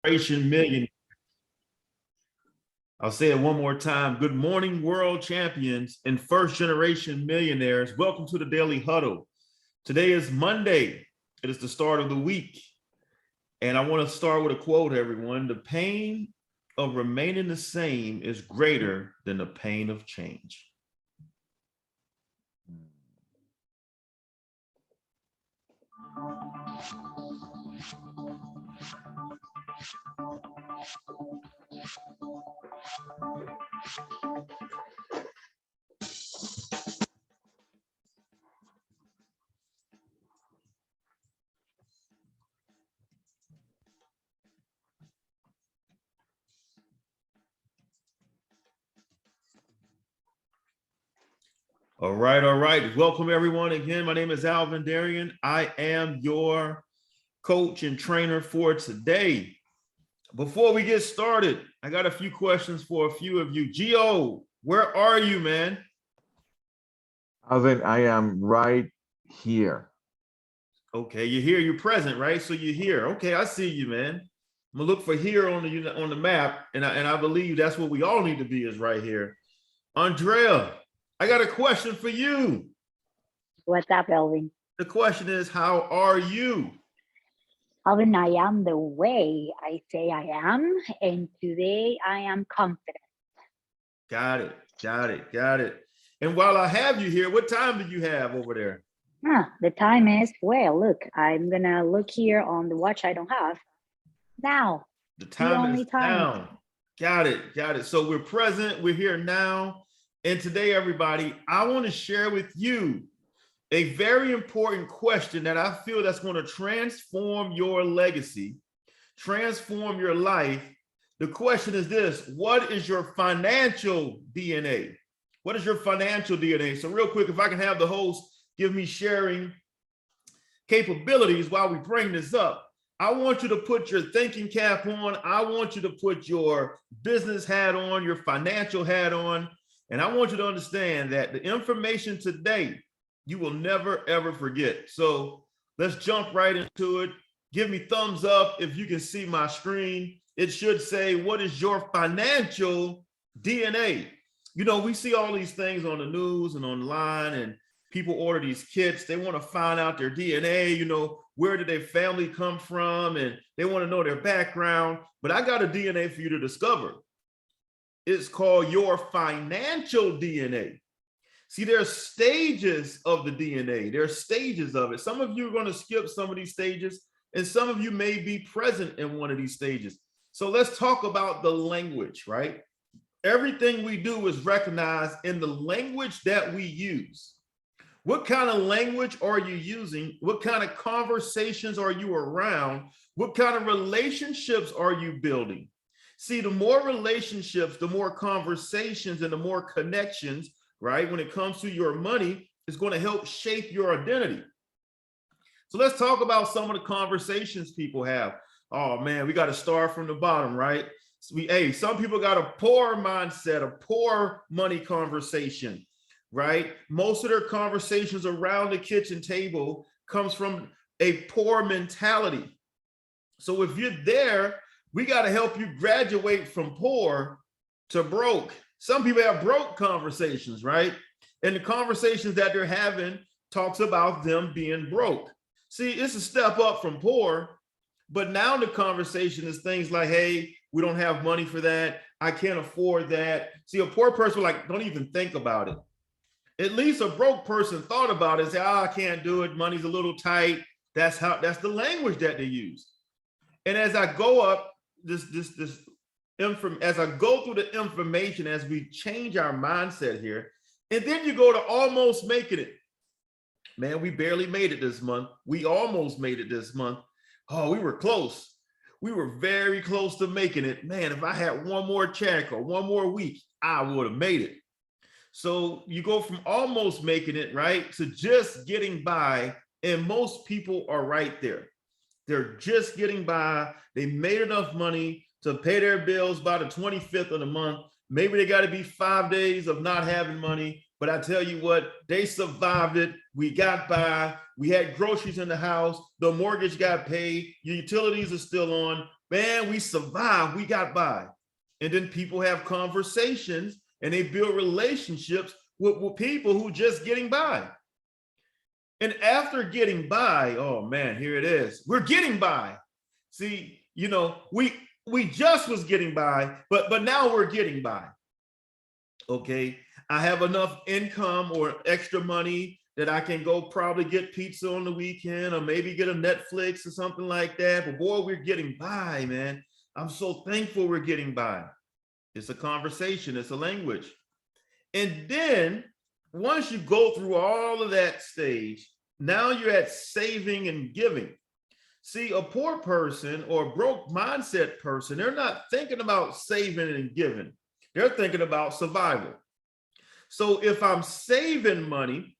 Generation Million. I'll say it one more time. Good morning, world champions and first generation millionaires. Welcome to the Daily Huddle. Today is Monday. It is the start of the week. And I want to start with a quote, everyone. The pain of remaining the same is greater than the pain of change. All right. Welcome everyone again. My name is Alvin, Darien. I am your coach and trainer for today. Before we get started, I got a few questions for a few of you. Gio, where are you, man? Alvin, I am right here. Okay, you're here, you're present, right? So you're here. Okay, I see you, man. I'm gonna look for here on the map, and I believe that's what we all need to be, is right here. Andrea, I got a question for you. What's up, Alvin? The question is, how are you? Alvin, I am the way I say I am, and today I am confident. Got it. And while I have you here, what time do you have over there? The time is, well, look, I'm gonna look here on the watch I don't have. Now, the time is time. Now. Got it. So we're present, we're here now. And today, everybody, I want to share with you a very important question that I feel that's going to transform your legacy, transform your life. The question is this: what is your financial DNA? What is your financial DNA? So real quick, if I can have the host give me sharing capabilities while we bring this up. I want you to put your thinking cap on. I want you to put your business hat on, your financial hat on. And I want you to understand that the information today, you will never, ever forget. So let's jump right into it. Give me thumbs up if you can see my screen. It should say, what is your financial DNA? You know, we see all these things on the news and online, and people order these kits. They want to find out their DNA, you know, where did their family come from? And they want to know their background. But I got a DNA for you to discover. It's called your financial DNA. See, there's stages of the DNA. There are stages of it. Some of you are going to skip some of these stages, and some of you may be present in one of these stages. So let's talk about the language, right? Everything we do is recognized in the language that we use. What kind of language are you using? What kind of conversations are you around? What kind of relationships are you building? See, the more relationships, the more conversations, and the more connections, right? When it comes to your money, is going to help shape your identity. So let's talk about some of the conversations people have. Oh man, we got to start from the bottom, right? Some people got a poor mindset, a poor money conversation, right? Most of their conversations around the kitchen table comes from a poor mentality. So if you're there, we got to help you graduate from poor to broke. Some people have broke conversations, right? And the conversations that they're having talks about them being broke. See, it's a step up from poor, but now the conversation is things like, hey, we don't have money for that. I can't afford that. See, a poor person like, don't even think about it. At least a broke person thought about it, say, I can't do it. Money's a little tight. That's the language that they use. And as I go up as I go through the information, as we change our mindset here, and then you go to almost making it. Man, we barely made it this month. We almost made it this month. Oh, we were close. We were very close to making it. Man, if I had one more check or one more week, I would have made it. So you go from almost making it, right, to just getting by, and most people are right there. They're just getting by. They made enough money to pay their bills by the 25th of the month. Maybe they got to be 5 days of not having money, but I tell you what, they survived it. We got by. We had groceries in the house. The mortgage got paid. Your utilities are still on. man, we survived, we got by. And then people have conversations and they build relationships with people who just getting by. And after getting by, oh man, here it is. We're getting by. See, you know, we just was getting by, but now we're getting by. Okay, I have enough income or extra money that I can go probably get pizza on the weekend or maybe get a Netflix or something like that. But boy, we're getting by, man. I'm so thankful we're getting by. It's a conversation, it's a language. And then once you go through all of that stage, now you're at saving and giving. See, a poor person or a broke mindset person, they're not thinking about saving and giving. They're thinking about survival. So if I'm saving money,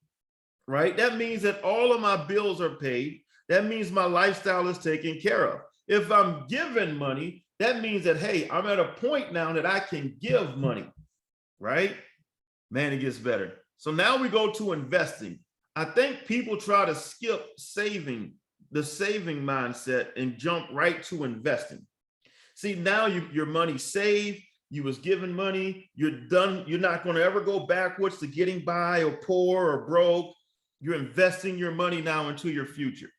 right, that means that all of my bills are paid. That means my lifestyle is taken care of. If I'm giving money, that means that, hey, I'm at a point now that I can give money, right? Man, it gets better. So now we go to investing. I think people try to skip the saving mindset and jump right to investing. See, now your money saved, you was given money, you're done. You're not going to ever go backwards to getting by or poor or broke. You're investing your money now into your future.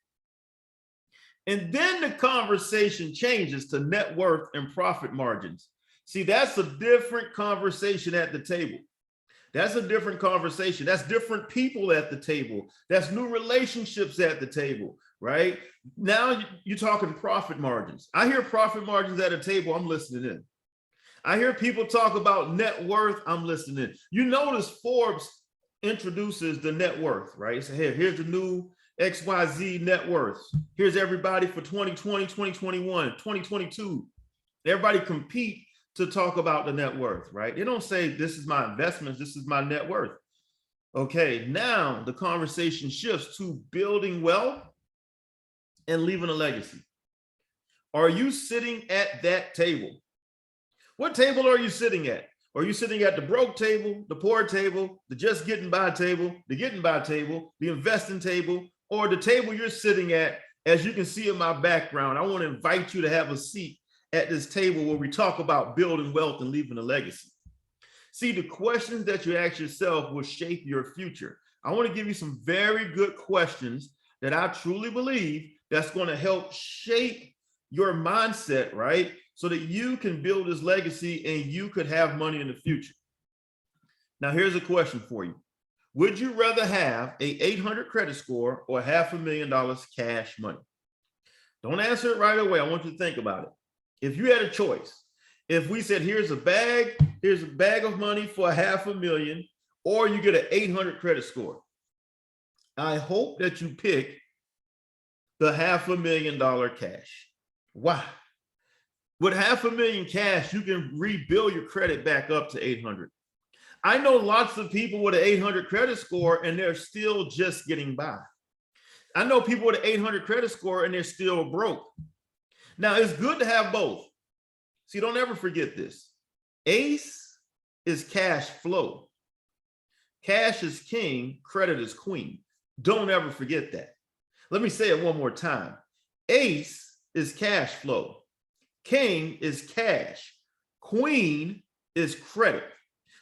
And then the conversation changes to net worth and profit margins. See, that's a different conversation at the table. That's a different conversation. That's different people at the table. That's new relationships at the table, right? Now you're talking profit margins. I hear profit margins at a table, I'm listening in. I hear people talk about net worth, I'm listening in. You notice Forbes introduces the net worth, right? So here's the new XYZ net worth. Here's everybody for 2020, 2021, 2022. Everybody compete to talk about the net worth, right? They don't say this is my investments, this is my net worth. Okay, now the conversation shifts to building wealth and leaving a legacy. Are you sitting at that table? What table are you sitting at? Are you sitting at the broke table, the poor table, the just getting by table, the getting by table, the investing table, or the table you're sitting at? As you can see in my background, I want to invite you to have a seat at this table where we talk about building wealth and leaving a legacy. See, the questions that you ask yourself will shape your future. I want to give you some very good questions that I truly believe that's going to help shape your mindset, right? So that you can build this legacy and you could have money in the future. Now, here's a question for you. Would you rather have a 800 credit score or $500,000 cash money? Don't answer it right away. I want you to think about it. If you had a choice, if we said, here's a bag of money for $500,000, or you get an 800 credit score, I hope that you pick the $500,000 cash. Why? With $500,000 cash, you can rebuild your credit back up to 800. I know lots of people with an 800 credit score and they're still just getting by. I know people with an 800 credit score and they're still broke. Now, it's good to have both. See, don't ever forget this. ACE is cash flow. Cash is king, credit is queen. Don't ever forget that. Let me say it one more time. ACE is cash flow. King is cash. Queen is credit.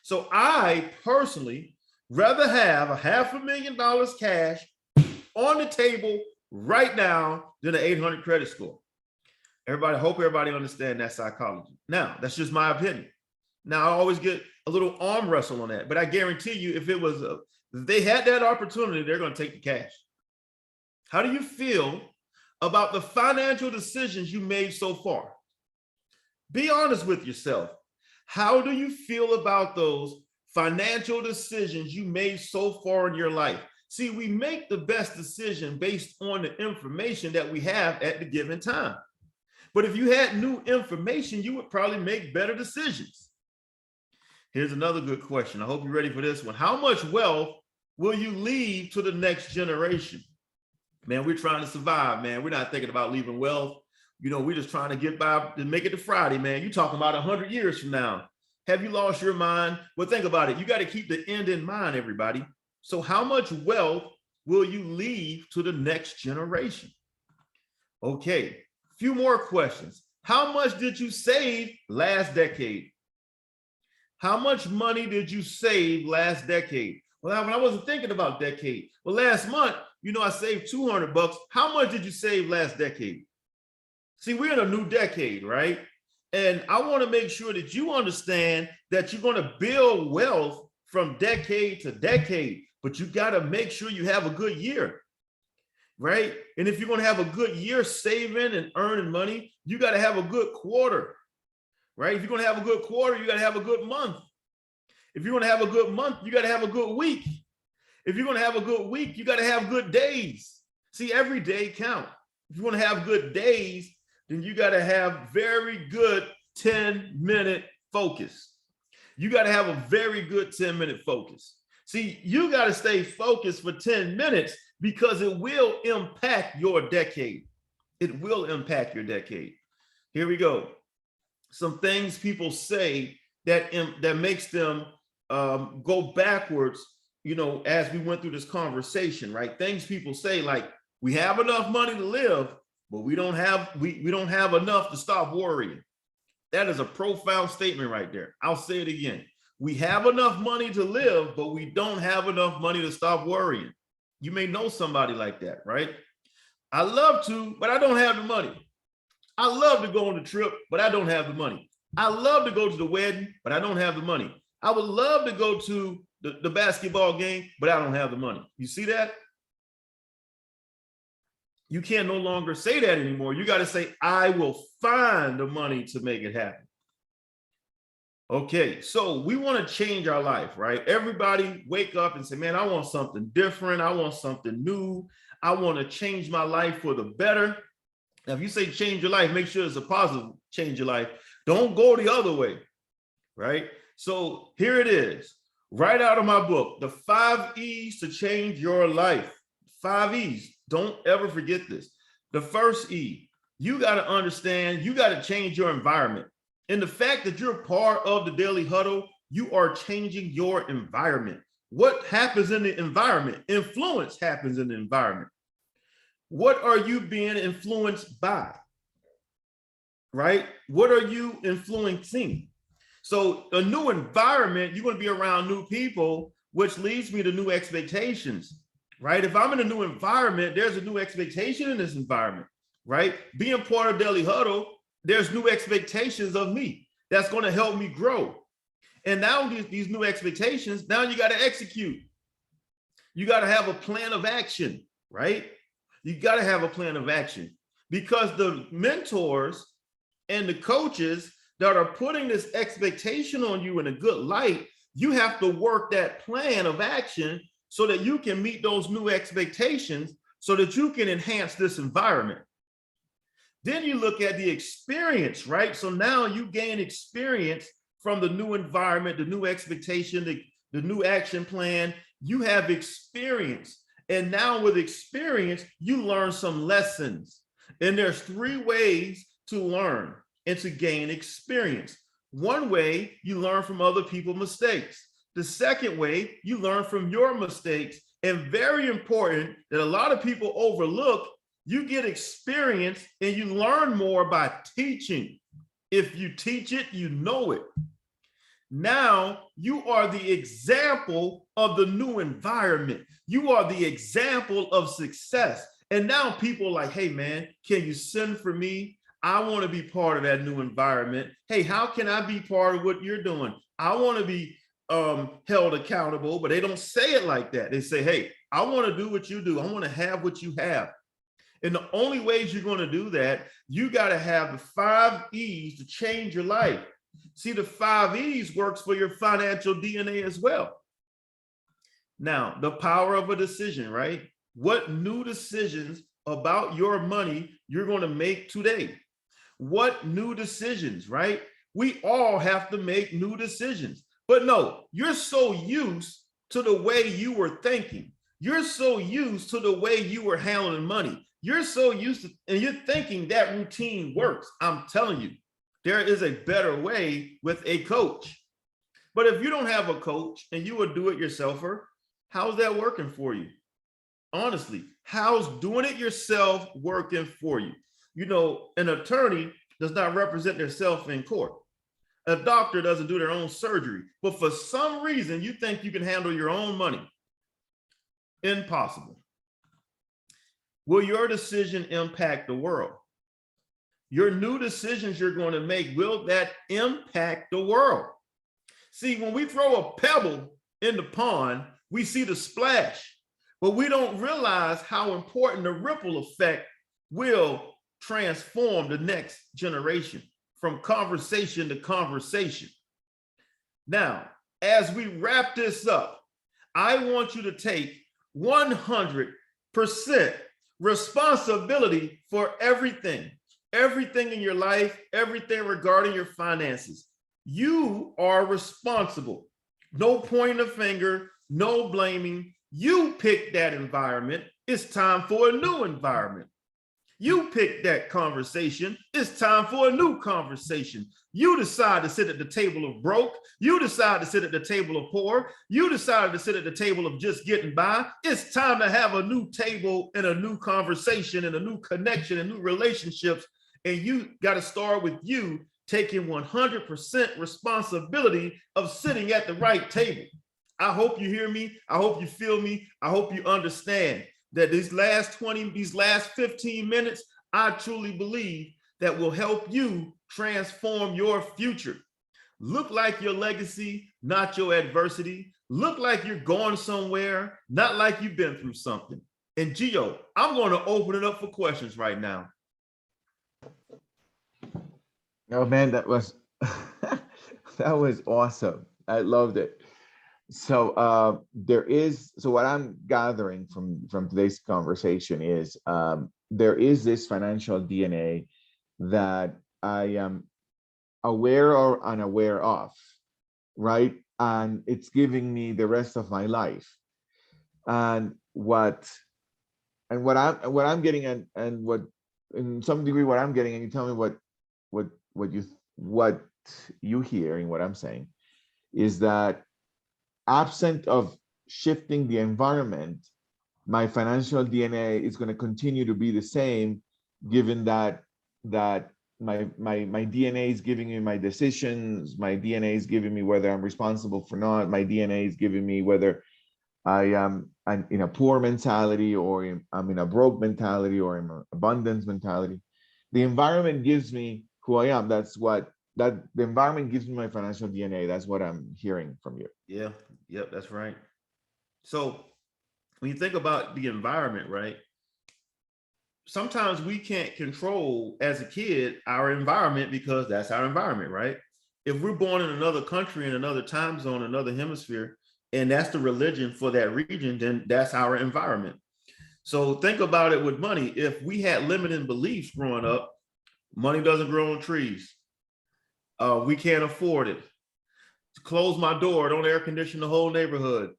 So I personally rather have a $500,000 cash on the table right now than an 800 credit score. Everybody, hope everybody understands that psychology. Now, that's just my opinion. Now, I always get a little arm wrestle on that, but I guarantee you, if they had that opportunity, they're going to take the cash. How do you feel about the financial decisions you made so far? Be honest with yourself. How do you feel about those financial decisions you made so far in your life? See, we make the best decision based on the information that we have at the given time. But if you had new information, you would probably make better decisions. Here's another good question. I hope you're ready for this one. How much wealth will you leave to the next generation? Man, we're trying to survive, man. We're not thinking about leaving wealth. You know, we're just trying to get by and make it to Friday, man. You're talking about 100 years from now. Have you lost your mind? Well, think about it. You got to keep the end in mind, everybody. So how much wealth will you leave to the next generation? Okay, a few more questions. How much did you save last decade? How much money did you save last decade? Well, Alvin, I wasn't thinking about decade. Well, last month, I saved $200. How much did you save last decade? See, we're in a new decade, right? And I want to make sure that you understand that you're going to build wealth from decade to decade, but you got to make sure you have a good year, right? And if you're going to have a good year saving and earning money, you got to have a good quarter, right? If you're going to have a good quarter, you got to have a good month. If you're going to have a good month, you got to have a good week. If you're going to have a good week, you got to have good days. See, every day counts. If you want to have good days, then you got to have very good 10-minute focus. You got to have a very good 10-minute focus. See, you got to stay focused for 10 minutes because it will impact your decade. It will impact your decade. Here we go. Some things people say that makes them go backwards, as we went through this conversation, right? Things people say like, we have enough money to live, but we don't have enough to stop worrying. That is a profound statement right there. I'll say it again. We have enough money to live, but we don't have enough money to stop worrying. You may know somebody like that, right? I love to, but I don't have the money. I love to go on the trip, but I don't have the money. I love to go to the wedding, but I don't have the money. I would love to go to the basketball game, but I don't have the money. You see that? You can no longer say that anymore. You got to say, I will find the money to make it happen. Okay, so we want to change our life, right? Everybody wake up and say, man, I want something different. I want something new. I want to change my life for the better. Now, if you say change your life, make sure it's a positive change your life. Don't go the other way, right? So here it is, right out of my book, the 5 E's to change your life. 5 E's. Don't ever forget this. The first E, you got to understand, you got to change your environment. And the fact that you're part of the Daily Huddle, you are changing your environment. What happens in the environment? Influence happens in the environment. What are you being influenced by? Right? What are you influencing? So a new environment, you're going to be around new people, which leads me to new expectations, right? If I'm in a new environment, there's a new expectation in this environment, right? Being part of Daily Huddle, there's new expectations of me that's going to help me grow. And now these new expectations, now you got to execute. You got to have a plan of action, right? You got to have a plan of action because the mentors and the coaches that are putting this expectation on you in a good light, you have to work that plan of action so that you can meet those new expectations so that you can enhance this environment. Then you look at the experience, right? So now you gain experience from the new environment, the new expectation, the new action plan. You have experience. And now with experience, you learn some lessons. And there's 3 ways to learn and to gain experience. One way, you learn from other people's mistakes. The second way, you learn from your mistakes. And very important that a lot of people overlook, you get experience and you learn more by teaching. If you teach it, you know it. Now you are the example of the new environment. You are the example of success. And now people are like, hey man, can you send for me? I want to be part of that new environment. Hey, how can I be part of what you're doing? I want to be held accountable, but they don't say it like that. They say, hey, I want to do what you do. I want to have what you have. And the only ways you're going to do that, you got to have the 5 E's to change your life. See, the 5 E's works for your financial DNA as well. Now, the power of a decision, right? What new decisions about your money you're going to make today? What new decisions, right? We all have to make new decisions. But no, you're so used to the way you were thinking. You're so used to the way you were handling money. You're so used to, and you're thinking that routine works. I'm telling you, there is a better way with a coach. But if you don't have a coach and you a do-it-yourselfer, how's that working for you? Honestly, how's doing it yourself working for you? You know, an attorney does not represent themselves in court. A doctor doesn't do their own surgery, but for some reason, you think you can handle your own money. Impossible. Will your decision impact the world? Your new decisions you're going to make, will that impact the world? See, when we throw a pebble in the pond, we see the splash, but we don't realize how important the ripple effect will transform the next generation from conversation to conversation. Now, as we wrap this up, I want you to take 100% responsibility for everything in your life, everything regarding your finances. You are responsible. No pointing a finger, no blaming. You pick that environment. It's time for a new environment. You pick that conversation. It's time for a new conversation. You decide to sit at the table of broke. You decide to sit at the table of poor. You decided to sit at the table of just getting by. It's time to have a new table and a new conversation and a new connection and new relationships. And you got to start with you taking 100% responsibility of sitting at the right table. I hope you hear me. I hope you feel me. I hope you understand that these last 15 minutes, I truly believe that will help you transform your future. Look like your legacy, not your adversity. Look like you're going somewhere, not like you've been through something. And Gio, I'm going to open it up for questions right now. Oh man, that was that was awesome. I loved it. So so what I'm gathering from today's conversation is there is this financial DNA that I am aware or unaware of, right? And it's giving me the rest of my life. And what I'm getting, and what in some degree what I'm getting, and you tell me what you hear in what I'm saying, is that absent of shifting the environment, my financial DNA is going to continue to be the same, given that my DNA is giving me my decisions, my DNA is giving me whether I'm responsible for not, my DNA is giving me whether I'm in a poor mentality or I'm in a broke mentality or in an abundance mentality. The environment gives me who I am. The environment gives me my financial DNA. That's what I'm hearing from you. Yeah, yep, that's right. So when you think about the environment, right? Sometimes we can't control as a kid our environment because that's our environment, right? If we're born in another country, in another time zone, another hemisphere, and that's the religion for that region, then that's our environment. So think about it with money. If we had limiting beliefs growing up, money doesn't grow on trees. We can't afford it. Close my door, don't air condition the whole neighborhood.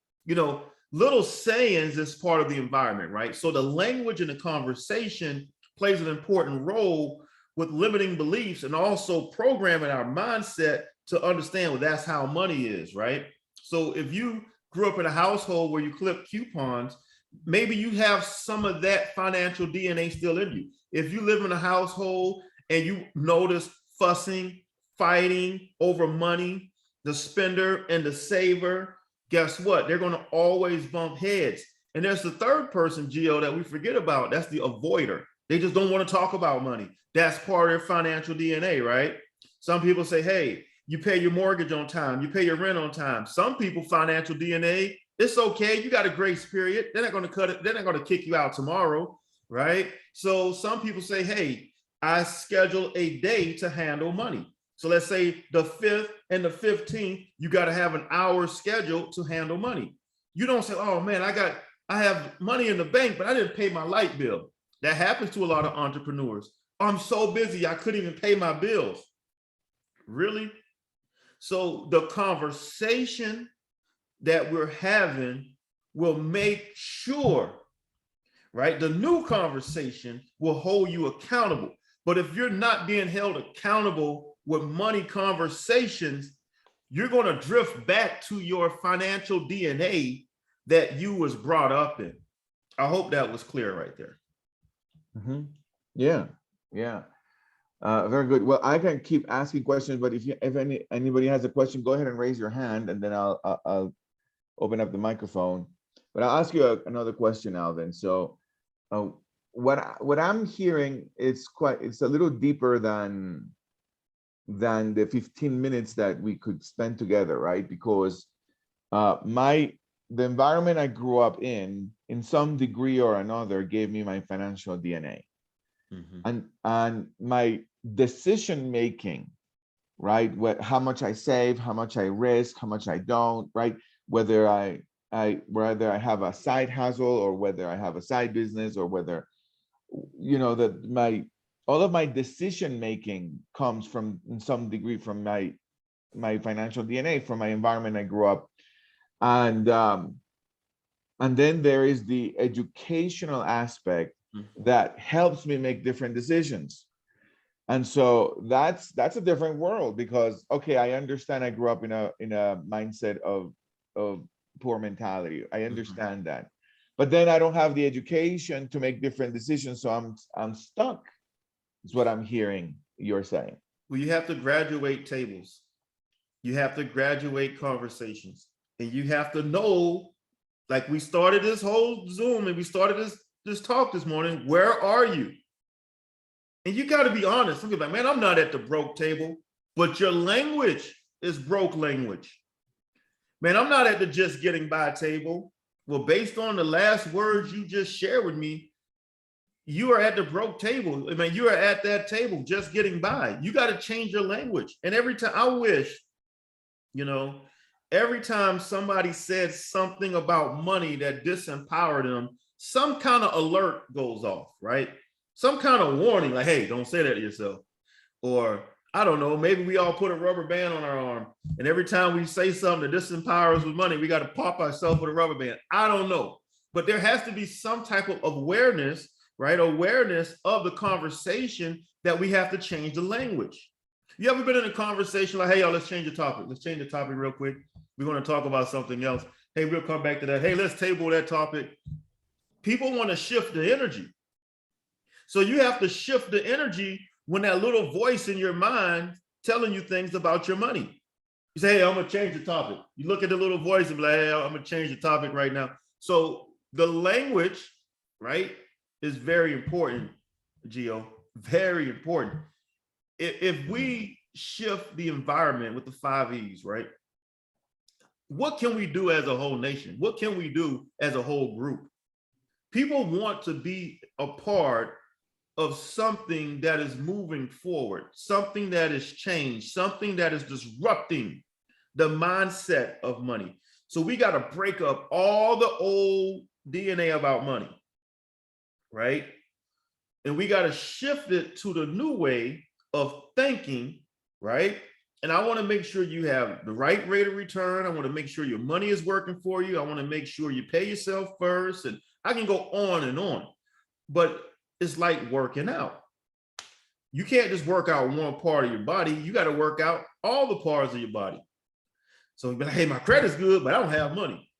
Little sayings is part of the environment, right? So the language in the conversation plays an important role with limiting beliefs and also programming our mindset to understand, well, that's how money is, right? So if you grew up in a household where you clip coupons, maybe you have some of that financial DNA still in you. If you live in a household and you notice fussing, fighting over money, the spender and the saver, guess what? They're going to always bump heads. And there's the third person, Gio, that we forget about. That's the avoider. They just don't want to talk about money. That's part of their financial DNA, right? Some people say, hey, you pay your mortgage on time. You pay your rent on time. Some people, financial DNA, it's okay. You got a grace period. They're not going to cut it. They're not going to kick you out tomorrow, right? So some people say, hey, I schedule a day to handle money. So let's say the 5th and the 15th, you got to have an hour schedule to handle money. You don't say, oh man, I have money in the bank, but I didn't pay my light bill. That happens to a lot of entrepreneurs. I'm so busy, I couldn't even pay my bills. Really? So the conversation that we're having will make sure, right? The new conversation will hold you accountable. But if you're not being held accountable with money conversations, you're going to drift back to your financial DNA that you was brought up in. I hope that was clear right there. Mm-hmm. Yeah. Very good. Well, I can keep asking questions, but if anybody has a question, go ahead and raise your hand, and then I'll open up the microphone. But I'll ask you another question, Alvin. So, uh, what I'm hearing is it's a little deeper than the 15 minutes that we could spend together, right? Because the environment I grew up in some degree or another, gave me my financial DNA. And my decision making, right? How much I save, how much I risk, how much I don't, right? Whether I have a side hustle, or whether I have a side business, or whether, that all of my decision making comes from, in some degree, from my financial DNA, from my environment I grew up. And then there is the educational aspect that helps me make different decisions. And so that's a different world, because, okay, I understand I grew up in a mindset of poor mentality. I understand that. But then I don't have the education to make different decisions. So I'm stuck, is what I'm hearing you're saying. Well, you have to graduate tables. You have to graduate conversations. And you have to know, like we started this whole Zoom and we started this talk this morning, where are you? And you got to be honest. Think about, man, I'm not at the broke table, but your language is broke language. Man, I'm not at the just getting by table. Well, based on the last words you just shared with me, you are at the broke table. I mean, you are at that table just getting by. You got to change your language. And every time, I wish, every time somebody said something about money that disempowered them, some kind of alert goes off, right? Some kind of warning, like, hey, don't say that to yourself. Or, I don't know, maybe we all put a rubber band on our arm, and every time we say something that disempowers us with money, we got to pop ourselves with a rubber band. I don't know. But there has to be some type of awareness, right? Awareness of the conversation, that we have to change the language. You ever been in a conversation like, hey, y'all, let's change the topic. Let's change the topic real quick. We're going to talk about something else. Hey, we'll come back to that. Hey, let's table that topic. People want to shift the energy. So you have to shift the energy when that little voice in your mind telling you things about your money. You say, hey, I'm going to change the topic. You look at the little voice and be like, hey, I'm going to change the topic right now. So the language, right, is very important, Gio, very important. If we shift the environment with the 5 E's, right, what can we do as a whole nation? What can we do as a whole group? People want to be a part of something that is moving forward, something that is changed, something that is disrupting the mindset of money. So we got to break up all the old DNA about money, right? And we got to shift it to the new way of thinking, right? And I want to make sure you have the right rate of return. I want to make sure your money is working for you. I want to make sure you pay yourself first. And I can go on and on. But it's like working out. You can't just work out one part of your body. You got to work out all the parts of your body. So you'd be like, hey, my credit's good, but I don't have money.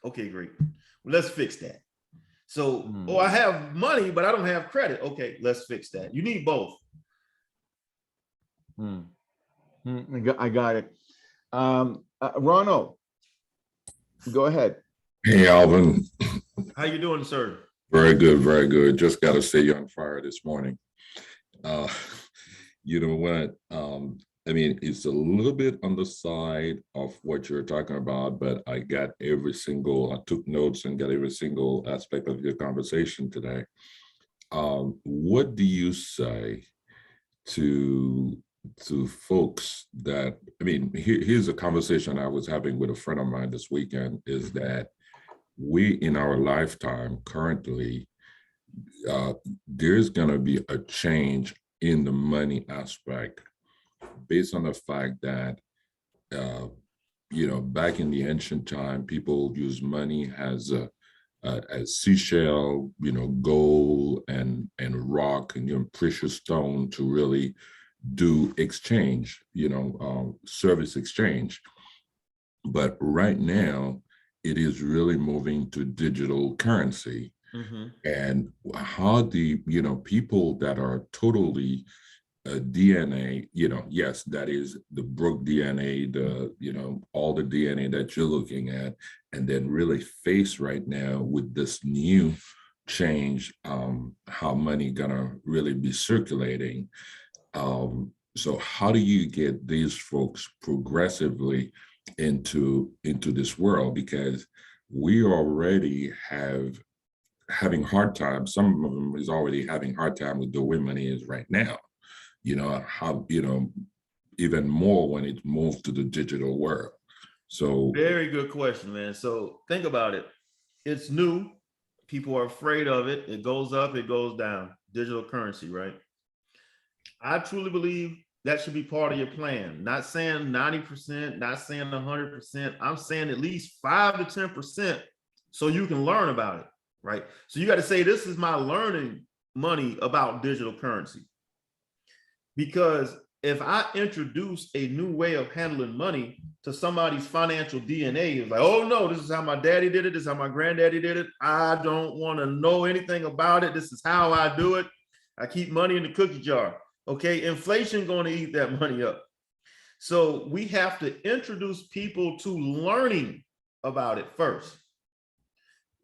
Okay, great. Well, let's fix that. So, I have money, but I don't have credit. Okay, let's fix that. You need both. I got it. Ronald, go ahead. Hey, Alvin. How you doing, sir? Very good, very good. Just got to say you're on fire this morning. You know what? I mean, it's a little bit on the side of what you're talking about, but I took notes and got every single aspect of your conversation today. What do you say to folks that, I mean, here's a conversation I was having with a friend of mine this weekend, is that we in our lifetime currently, there's going to be a change in the money aspect based on the fact that, back in the ancient time, people used money as seashell, gold and rock and, precious stone to really do exchange, service exchange. But right now, it is really moving to digital currency. And how the, people that are totally DNA, yes, that is the Brook DNA, all the DNA that you're looking at, and then really face right now with this new change, how money gonna really be circulating. So how do you get these folks progressively into this world? Because we already having hard time. Some of them is already having hard time with the way money is right now. How, even more when it moves to the digital world. So very good question, man. So think about it. It's new. People are afraid of it. It goes up, it goes down. Digital currency, right? I truly believe that should be part of your plan. Not saying 90%, not saying 100%. I'm saying at least 5 to 10% so you can learn about it, right? So you got to say, this is my learning money about digital currency. Because if I introduce a new way of handling money to somebody's financial DNA, it's like, oh no, this is how my daddy did it. This is how my granddaddy did it. I don't want to know anything about it. This is how I do it. I keep money in the cookie jar. Okay, inflation going to eat that money up. So we have to introduce people to learning about it first.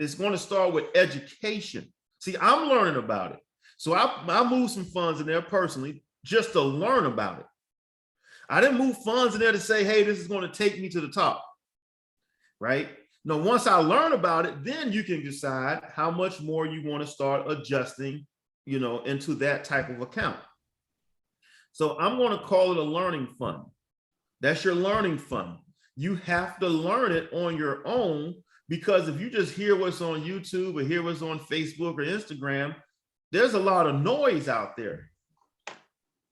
It's going to start with education. See, I'm learning about it. So I moved some funds in there personally just to learn about it. I didn't move funds in there to say, hey, this is going to take me to the top, right? No, once I learn about it, then you can decide how much more you want to start adjusting, into that type of account. So I'm going to call it a learning fund. That's your learning fund. You have to learn it on your own, because if you just hear what's on YouTube or hear what's on Facebook or Instagram, there's a lot of noise out there,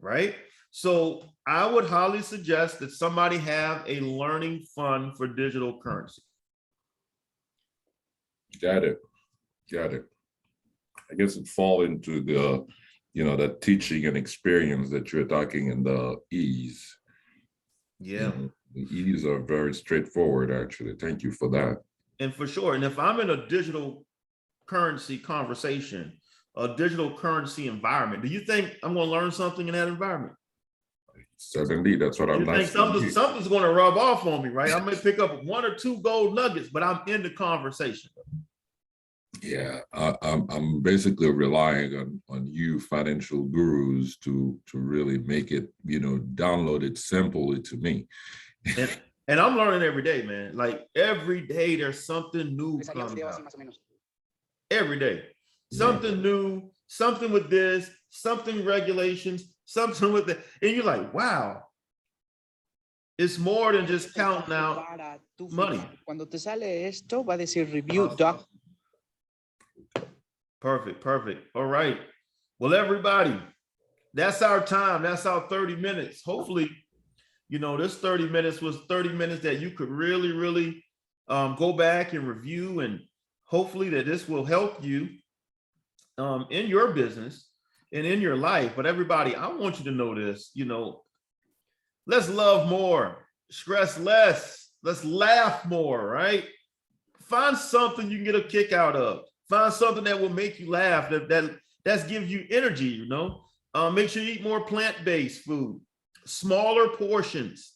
right? So I would highly suggest that somebody have a learning fund for digital currency. Got it. I guess it fall into the, the teaching and experience that you're talking in the ease. Yeah. The ease are very straightforward, actually. Thank you for that. And for sure. And if I'm in a digital currency conversation, a digital currency environment, do you think I'm going to learn something in that environment? Certainly, that's what I'm not. You think something's going to rub off on me, right? I may pick up 1 or 2 gold nuggets, but I'm in the conversation. Yeah, I'm basically relying on you financial gurus to really make it, download it simply to me. And I'm learning every day, man. Like every day there's something new coming out. Every day. Something new, something with this, something regulations, something with that. And you're like, wow. It's more than just counting out money. Cuando te sale esto, va a decir review doc. Perfect. All right. Well, everybody, that's our time. That's our 30 minutes. Hopefully, this 30 minutes was 30 minutes that you could really, really go back and review, and hopefully that this will help you in your business and in your life. But everybody, I want you to know this, let's love more, stress less, let's laugh more, right? Find something you can get a kick out of. Find something that will make you laugh, that's give you energy, Make sure you eat more plant-based food, smaller portions,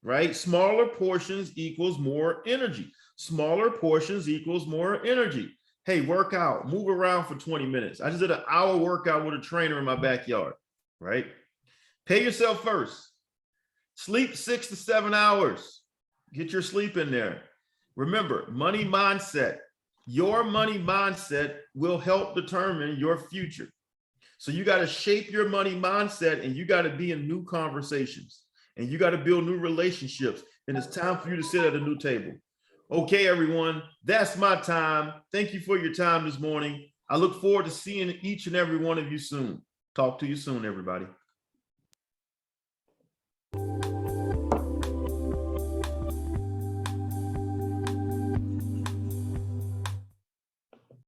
right? Smaller portions equals more energy. Smaller portions equals more energy. Hey, work out, move around for 20 minutes. I just did an hour workout with a trainer in my backyard, right? Pay yourself first. Sleep 6 to 7 hours. Get your sleep in there. Remember, money mindset. Your money mindset will help determine your future. So you got to shape your money mindset, and you got to be in new conversations, and you got to build new relationships. And it's time for you to sit at a new table. Okay, everyone, that's my time. Thank you for your time this morning. I look forward to seeing each and every one of you soon. Talk to you soon, everybody.